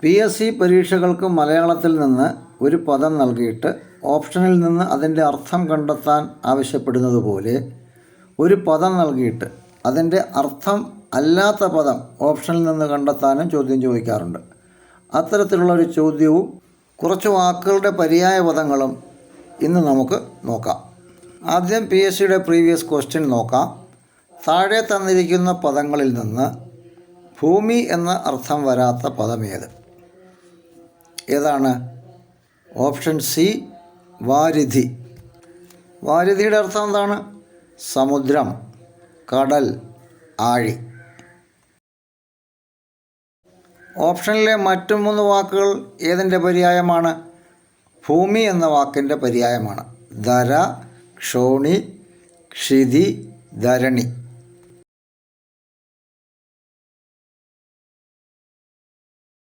PSC പരീക്ഷകൾക്ക് മലയാളത്തിൽ നിന്ന് ഒരു പദം നൽകിയിട്ട് ഓപ്ഷനിൽ നിന്ന് അതിൻ്റെ അർത്ഥം കണ്ടെത്താൻ ആവശ്യപ്പെടുന്നത് പോലെ ഒരു പദം നൽകിയിട്ട് അതിൻ്റെ അർത്ഥം അല്ലാത്ത പദം ഓപ്ഷനിൽ നിന്ന് കണ്ടെത്താനും ചോദ്യം ചോദിക്കാറുണ്ട്. അത്തരത്തിലുള്ള ഒരു ചോദ്യവും കുറച്ച് വാക്കുകളുടെ പര്യായ പദങ്ങളും ഇന്ന് നമുക്ക് നോക്കാം. ആദ്യം PSCയുടെ പ്രീവിയസ് ക്വസ്റ്റ്യൻ നോക്കാം. താഴെ തന്നിരിക്കുന്ന പദങ്ങളിൽ നിന്ന് ഭൂമി എന്ന അർത്ഥം വരാത്ത പദമേത്? ഏതാണ്? Option C, വാരിധി. വാരിധിയുടെ അർത്ഥം എന്താണ്? സമുദ്രം, കടൽ, ആഴി. ഓപ്ഷനിലെ മറ്റു 3 വാക്കുകൾ ഏതിൻ്റെ പര്യായമാണ്? ഭൂമി എന്ന വാക്കിൻ്റെ പര്യായമാണ്. ധര, ക്ഷോണി, ക്ഷിതി, ധരണി.